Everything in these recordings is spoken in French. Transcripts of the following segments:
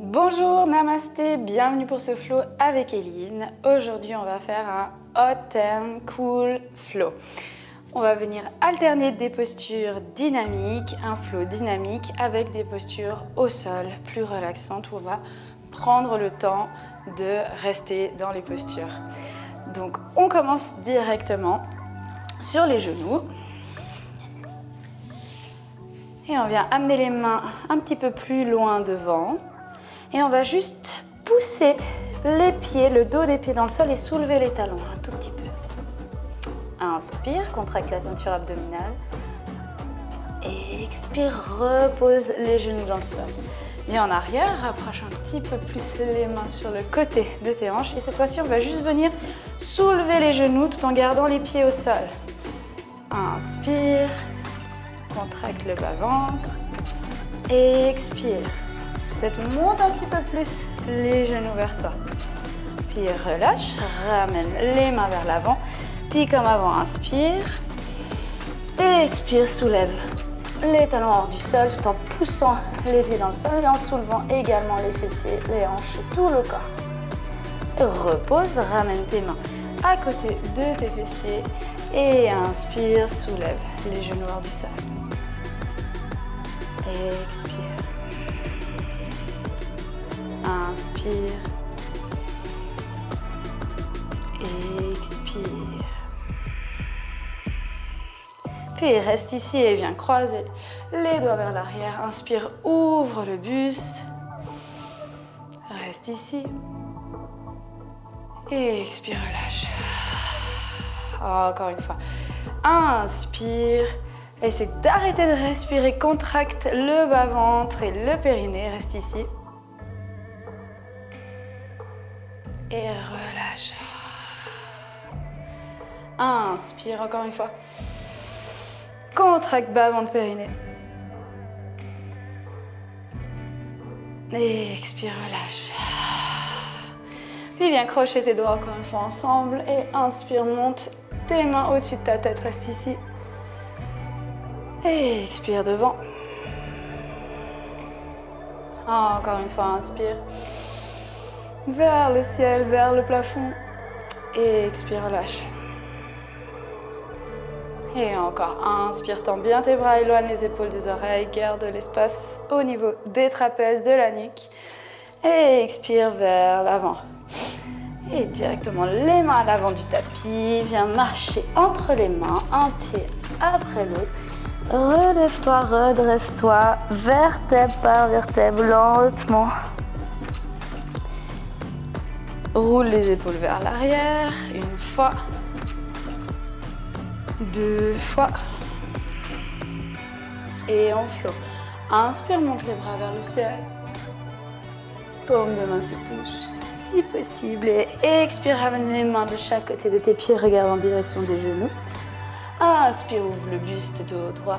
Bonjour, namasté, bienvenue pour ce flow avec Eline. Aujourd'hui, on va faire un hot and cool flow. On va venir alterner des postures dynamiques, un flow dynamique avec des postures au sol plus relaxantes où on va prendre le temps de rester dans les postures. Donc, on commence directement sur les genoux. Et on vient amener les mains un petit peu plus loin devant. Et on va juste pousser les pieds, le dos des pieds dans le sol et soulever les talons un tout petit peu. Inspire, contracte la ceinture abdominale. Et expire, repose les genoux dans le sol. Viens en arrière, rapproche un petit peu plus les mains sur le côté de tes hanches. Et cette fois-ci, on va juste venir soulever les genoux tout en gardant les pieds au sol. Inspire, contracte le bas-ventre. Expire. Peut-être monte un petit peu plus les genoux vers toi. Puis relâche, ramène les mains vers l'avant. Puis comme avant, inspire. Et expire, soulève les talons hors du sol tout en poussant les pieds dans le sol et en soulevant également les fessiers, les hanches et tout le corps. Repose, ramène tes mains à côté de tes fessiers. Et inspire, soulève les genoux hors du sol. Expire. Inspire. Expire. Puis reste ici et viens croiser les doigts vers l'arrière. Inspire, ouvre le buste. Reste ici. Et expire, relâche. Encore une fois. Inspire. Essaie d'arrêter de respirer. Contracte le bas-ventre et le périnée. Reste ici. Et relâche. Inspire encore une fois. Contracte bas-ventre périnée. Et expire, relâche. Puis viens crocher tes doigts encore une fois ensemble. Et inspire, monte tes mains au-dessus de ta tête. Reste ici. Et expire devant. Encore une fois, inspire. Vers le ciel, vers le plafond. Et expire, relâche. Et encore, inspire, tends bien tes bras, éloigne les épaules des oreilles, garde l'espace au niveau des trapèzes, de la nuque. Et expire vers l'avant. Et directement les mains à l'avant du tapis. Viens marcher entre les mains, un pied après l'autre. Relève-toi, redresse-toi, vertèbre par vertèbre, lentement. Roule les épaules vers l'arrière, une fois, deux fois. Et en flow. Inspire, monte les bras vers le ciel. Paume de main se touche, si possible. Et expire, ramène les mains de chaque côté de tes pieds, regarde en direction des genoux. Inspire, ouvre le buste, dos droit.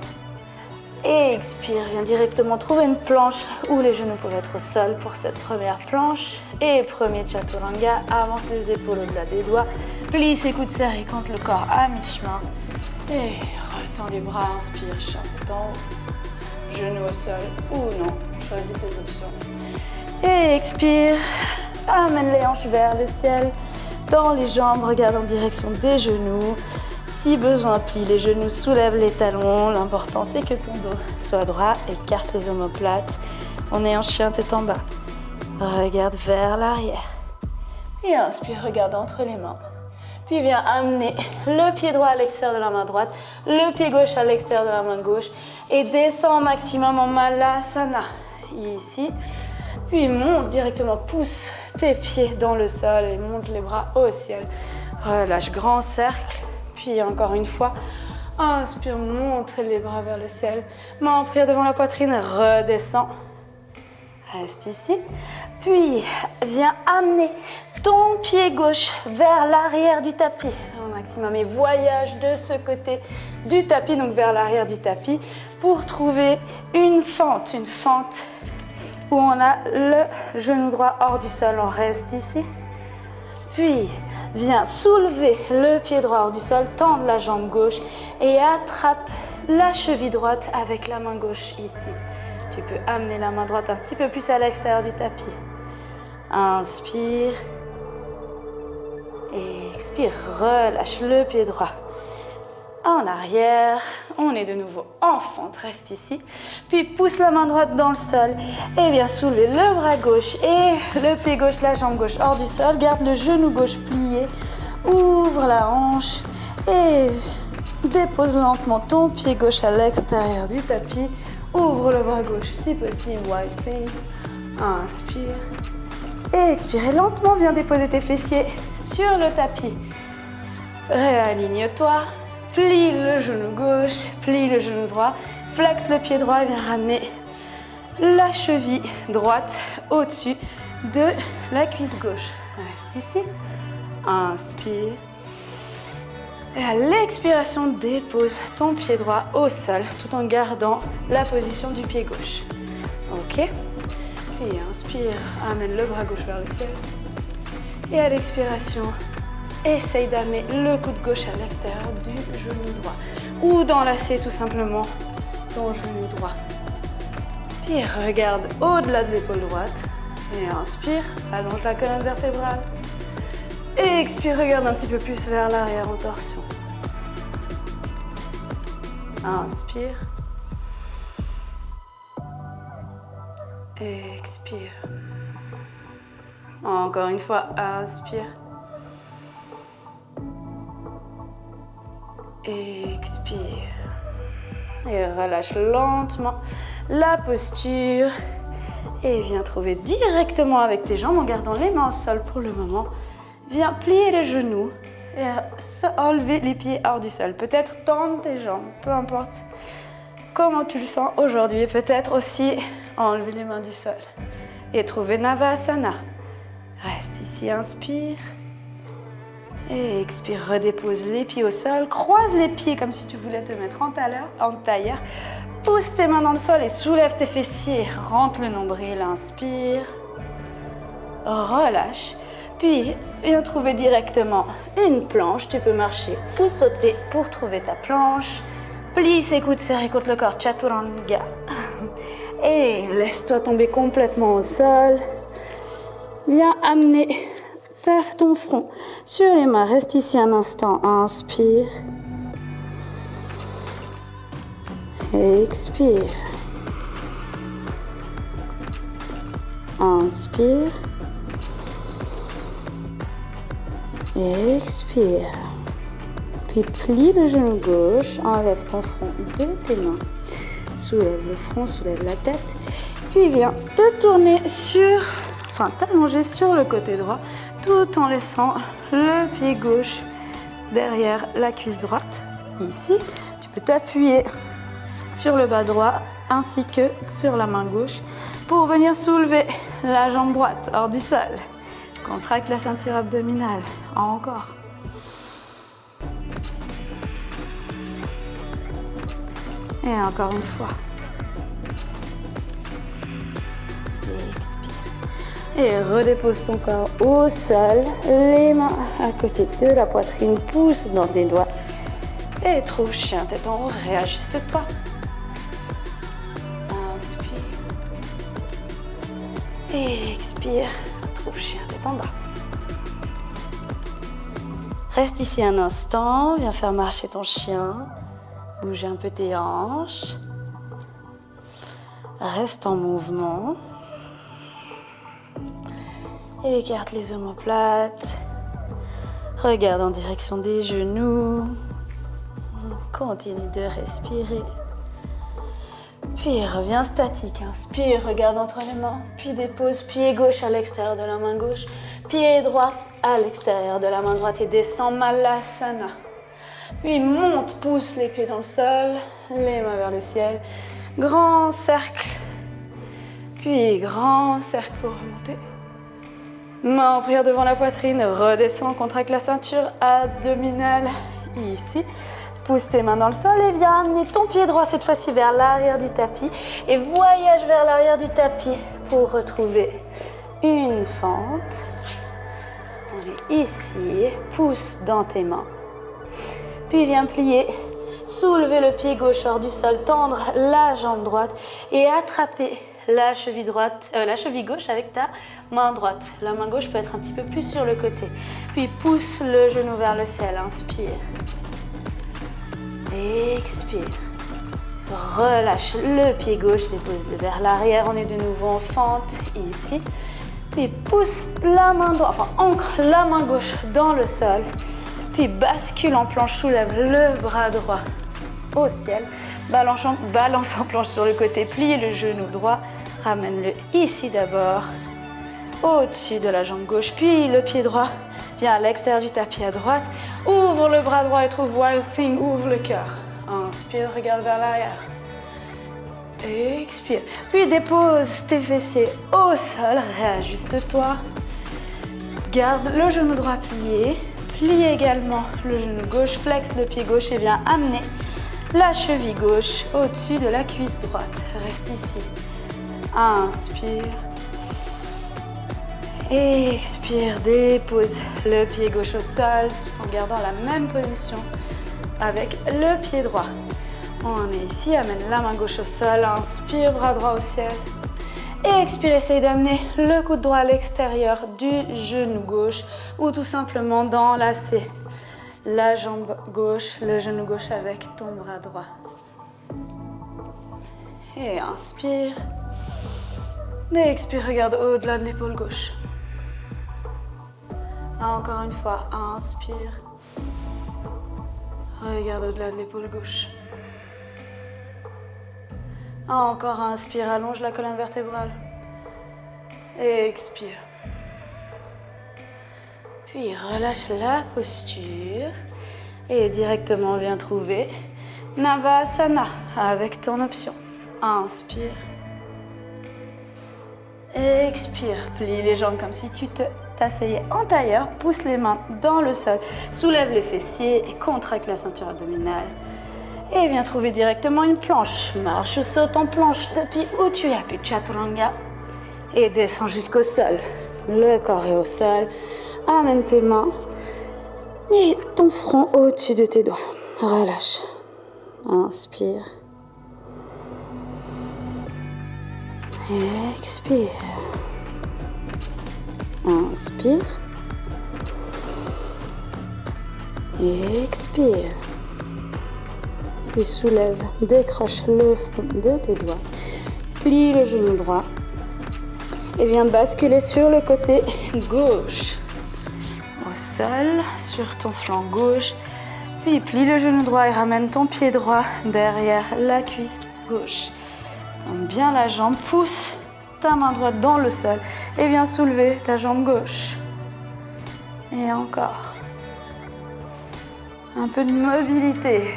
Et expire, viens directement trouver une planche où les genoux peuvent être au sol pour cette première planche. Et premier chaturanga, avance les épaules au-delà des doigts. Glisse et coude serré contre le corps à mi-chemin. Et retends les bras, inspire, chapeau en haut. Genoux au sol ou non, choisis tes options. Et expire, amène les hanches vers le ciel. Dans les jambes, regarde en direction des genoux. Si besoin, plie les genoux, soulève les talons. L'important, c'est que ton dos soit droit. Écarte les omoplates. On est en chien, tête en bas. Regarde vers l'arrière. Puis inspire, regarde entre les mains. Puis viens amener le pied droit à l'extérieur de la main droite, le pied gauche à l'extérieur de la main gauche. Et descends au maximum en Malasana. Ici. Puis monte directement, pousse tes pieds dans le sol et monte les bras au ciel. Relâche, grand cercle. Puis encore une fois, inspire, monte les bras vers le ciel. Main en prière devant la poitrine, redescends. Reste ici. Puis, viens amener ton pied gauche vers l'arrière du tapis au maximum. Et voyage de ce côté du tapis, donc vers l'arrière du tapis, pour trouver une fente où on a le genou droit hors du sol. On reste ici. Puis, viens soulever le pied droit hors du sol, tendre la jambe gauche et attrape la cheville droite avec la main gauche ici. Tu Tu peux amener la main droite un petit peu plus à l'extérieur du tapis. Inspire. Expire. Relâche le pied droit. En arrière. On est de nouveau en fente. Reste ici. Puis pousse la main droite dans le sol. Et viens soulever le bras gauche et le pied gauche, la jambe gauche hors du sol. Garde le genou gauche plié. Ouvre la hanche. Et dépose lentement ton pied gauche à l'extérieur du tapis. Ouvre le bras gauche si possible. Wide face. Inspire. Et expire. Et lentement, viens déposer tes fessiers sur le tapis. Réaligne-toi. Plie le genou gauche. Plie le genou droit. Flexe le pied droit et viens ramener la cheville droite au-dessus de la cuisse gauche. Reste ici. Inspire. Et à l'expiration, dépose ton pied droit au sol tout en gardant la position du pied gauche. Ok. Et inspire, amène le bras gauche vers le ciel. Et à l'expiration, essaye d'amener le coude gauche à l'extérieur du genou droit. Ou d'enlacer tout simplement ton genou droit. Puis regarde au-delà de l'épaule droite. Et inspire, allonge la colonne vertébrale. Et expire, regarde un petit peu plus vers l'arrière en torsion. Inspire. Expire. Encore une fois, inspire. Expire. Et relâche lentement la posture. Et viens trouver directement avec tes jambes en gardant les mains au sol pour le moment. Viens plier les genoux et enlever les pieds hors du sol. Peut-être tendre tes jambes, peu importe comment tu le sens aujourd'hui. Peut-être aussi enlever les mains du sol et trouver Navasana. Reste ici, inspire. Et expire, redépose les pieds au sol. Croise les pieds comme si tu voulais te mettre en tailleur. Pousse tes mains dans le sol et soulève tes fessiers. Rentre le nombril, inspire. Relâche. Puis, viens trouver directement une planche. Tu peux marcher ou sauter pour trouver ta planche. Plie ses coudes serrés contre le corps, Chaturanga. Et laisse-toi tomber complètement au sol. Viens amener ton front sur les mains. Reste ici un instant. Inspire. Expire. Inspire. Expire. Puis plie le genou gauche, enlève ton front de tes mains. Soulève le front, soulève la tête. Puis viens te tourner t'allonger sur le côté droit tout en laissant le pied gauche derrière la cuisse droite. Ici, tu peux t'appuyer sur le bas droit ainsi que sur la main gauche pour venir soulever la jambe droite hors du sol. Contracte la ceinture abdominale. Encore. Et encore une fois. Et expire. Et redépose ton corps au sol. Les mains à côté de la poitrine. Pousse dans tes doigts. Et trouve chien tête en haut. Réajuste-toi. Inspire. Et expire. Trouve chien tête en bas. Reste ici un instant. Viens faire marcher ton chien. Bouge un peu tes hanches. Reste en mouvement. Écarte les omoplates. Regarde en direction des genoux. Continue de respirer. Puis reviens statique. Inspire, regarde entre les mains. Puis dépose pied gauche à l'extérieur de la main gauche. Pied droit à l'extérieur de la main droite et descends Malasana. Puis monte, pousse les pieds dans le sol, les mains vers le ciel. Grand cercle. Puis grand cercle pour remonter. Main en prière devant la poitrine. Redescends, contracte la ceinture abdominale. Ici. Pousse tes mains dans le sol et viens amener ton pied droit cette fois-ci vers l'arrière du tapis. Et voyage vers l'arrière du tapis pour retrouver une fente. On est ici. Pousse dans tes mains. Puis viens plier Soulevez le pied gauche hors du sol, tendre la jambe droite et attraper la cheville gauche avec ta main droite. La main gauche peut être un petit peu plus sur le côté. Puis pousse le genou vers le ciel. Inspire. Expire. Relâche le pied gauche, dépose-le vers l'arrière. On est de nouveau en fente ici. Puis pousse la main droite, enfin ancre la main gauche dans le sol. Puis bascule en planche, soulève le bras droit au ciel. Balance en planche sur le côté, plie le genou droit. Ramène-le ici d'abord, au-dessus de la jambe gauche. Puis le pied droit vient à l'extérieur du tapis à droite. Ouvre le bras droit et trouve Wild Thing, ouvre le cœur. Inspire, regarde vers l'arrière. Expire. Puis dépose tes fessiers au sol, réajuste-toi. Garde le genou droit plié. Plie également le genou gauche, flexe le pied gauche et viens amener la cheville gauche au-dessus de la cuisse droite. Reste ici. Inspire. Expire, dépose le pied gauche au sol tout en gardant la même position avec le pied droit. On est ici, amène la main gauche au sol, inspire, bras droit au ciel. Et expire, essaye d'amener le coude droit à l'extérieur du genou gauche ou tout simplement d'enlacer la jambe gauche, le genou gauche avec ton bras droit. Et inspire. Et expire, regarde au-delà de l'épaule gauche. Encore une fois, inspire. Regarde au-delà de l'épaule gauche. Encore inspire, allonge la colonne vertébrale. Et expire. Puis relâche la posture. Et directement viens trouver Navasana avec ton option. Inspire. Expire. Plie les jambes comme si tu t'asseyais en tailleur. Pousse les mains dans le sol. Soulève les fessiers et contracte la ceinture abdominale. Et viens trouver directement une planche. Marche ou saute en planche depuis où tu es. Puis chaturanga. Et descends jusqu'au sol. Le corps est au sol. Amène tes mains. Et ton front au-dessus de tes doigts. Relâche. Inspire. Expire. Inspire. Expire. Puis soulève, décroche le front de tes doigts. Plie le genou droit. Et viens basculer sur le côté gauche. Au sol, sur ton flanc gauche. Puis plie le genou droit et ramène ton pied droit derrière la cuisse gauche. Bien la jambe, pousse ta main droite dans le sol et viens soulever ta jambe gauche. Et encore. Un peu de mobilité.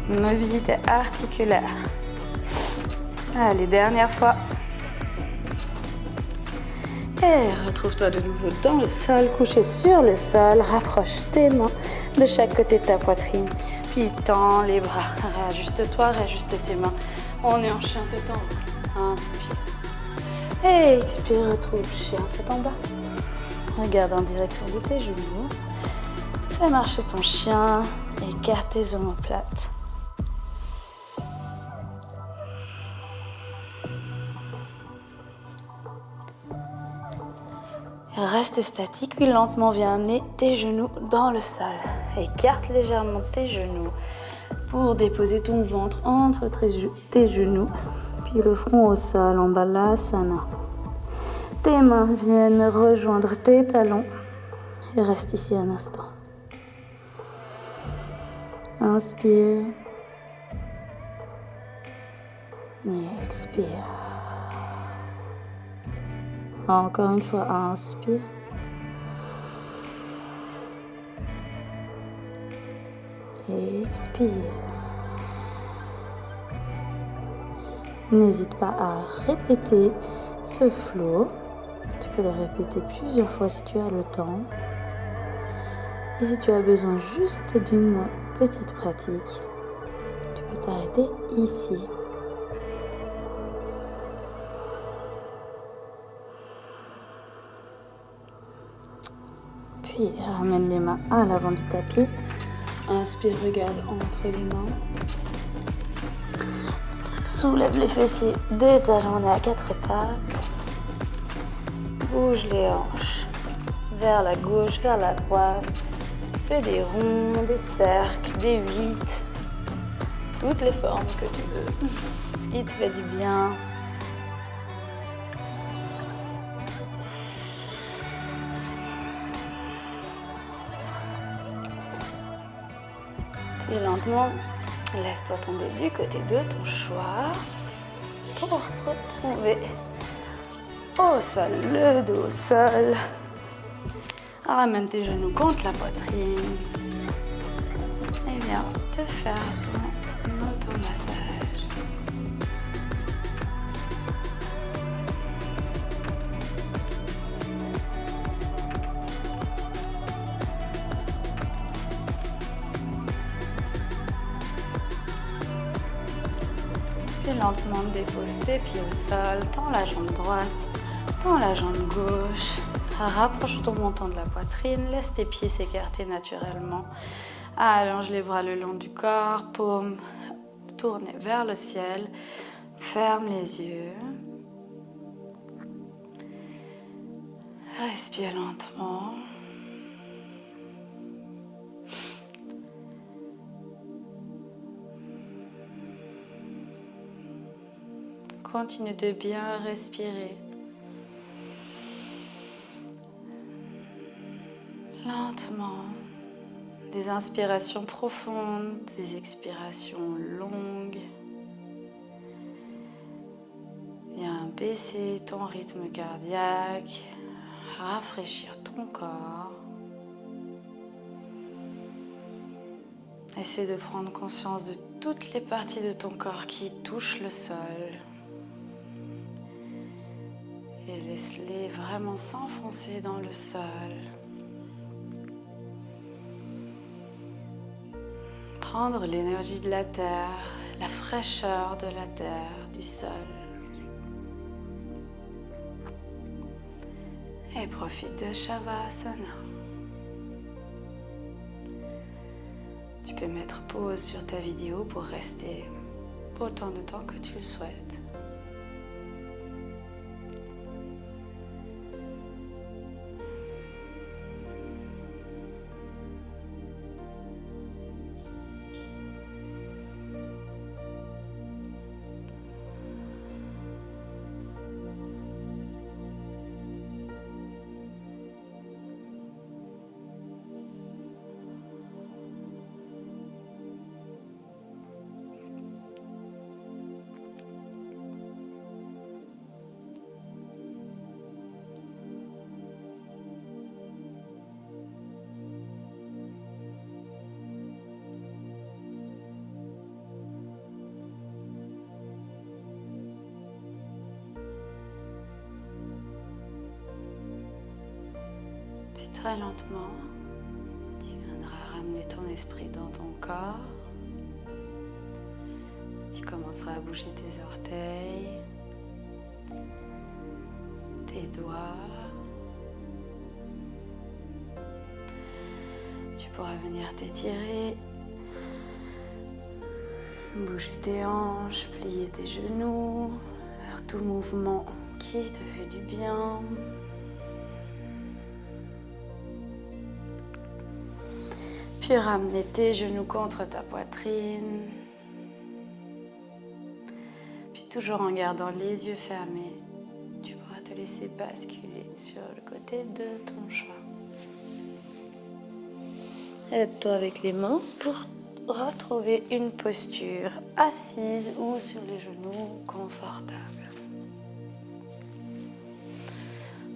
Mobilité articulaire. Allez, dernière fois. Et retrouve-toi de nouveau dans le sol, couché sur le sol. Rapproche tes mains de chaque côté de ta poitrine. Puis tends les bras. Réajuste-toi, réajuste tes mains. On est en chien tête en haut. Inspire. Et expire, retrouve chien tête en bas. Regarde en direction de tes genoux. Fais marcher ton chien. Écarte tes omoplates. Reste statique, puis lentement viens amener tes genoux dans le sol. Écarte légèrement tes genoux pour déposer ton ventre entre tes genoux, puis le front au sol en balasana. Tes mains viennent rejoindre tes talons et reste ici un instant. Inspire et expire. Encore une fois, inspire. Et expire. N'hésite pas à répéter ce flow. Tu peux le répéter plusieurs fois si tu as le temps. Et si tu as besoin juste d'une petite pratique, tu peux t'arrêter ici. Puis ramène les mains à l'avant du tapis. Inspire, regarde entre les mains. Soulève les fessiers détalonnés à quatre pattes. Bouge les hanches vers la gauche, vers la droite. Fais des ronds, des cercles, des 8. Toutes les formes que tu veux. Ce qui te fait du bien. Et lentement, laisse-toi tomber du côté de ton choix pour te retrouver au sol, le dos au sol. Ramène tes genoux contre la poitrine et viens te faire ton automassage. Puis lentement dépose tes pieds au sol, tends la jambe droite, tends la jambe gauche. Rapproche ton menton de la poitrine, laisse tes pieds s'écarter naturellement. Allonge les bras le long du corps, paume tournée vers le ciel. Ferme les yeux. Respire lentement. Continue de bien respirer. Lentement, des inspirations profondes, des expirations longues. Viens baisser ton rythme cardiaque, rafraîchir ton corps. Essaie de prendre conscience de toutes les parties de ton corps qui touchent le sol. Et laisse-les vraiment s'enfoncer dans le sol. Prendre l'énergie de la terre, la fraîcheur de la terre, du sol. Et profite de Shavasana. Tu peux mettre pause sur ta vidéo pour rester autant de temps que tu le souhaites. Très lentement, tu viendras ramener ton esprit dans ton corps. Tu commenceras à bouger tes orteils, tes doigts. Tu pourras venir t'étirer, bouger tes hanches, plier tes genoux, faire tout mouvement qui te fait du bien. Puis ramener tes genoux contre ta poitrine. Puis toujours en gardant les yeux fermés, tu pourras te laisser basculer sur le côté de ton choix. Aide-toi avec les mains pour retrouver une posture assise ou sur les genoux confortable.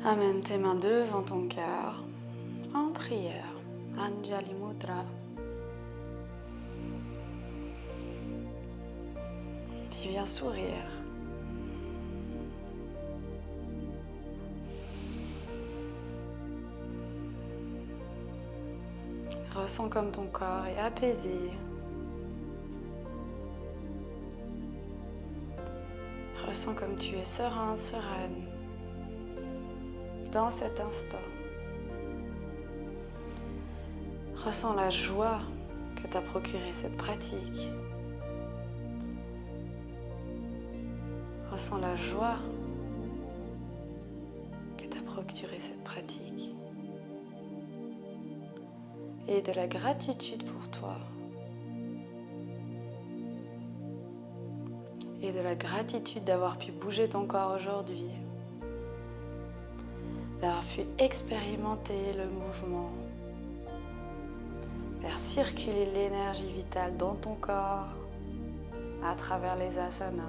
Amène tes mains devant ton cœur en prière. Anjali Mudra. Puis viens sourire. Ressens comme ton corps est apaisé. Ressens comme tu es serein, sereine dans cet instant. Ressens la joie que que t'a procuré cette pratique. Ressens la joie que t'a procuré cette pratique. Et de la gratitude pour toi. Et de la gratitude d'avoir pu bouger ton corps aujourd'hui. D'avoir pu expérimenter le mouvement. Faire circuler l'énergie vitale dans ton corps à travers les asanas,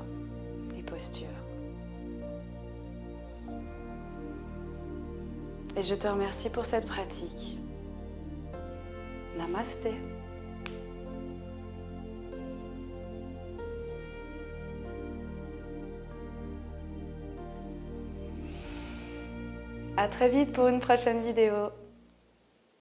les postures. Et je te remercie pour cette pratique. Namasté. À très vite pour une prochaine vidéo.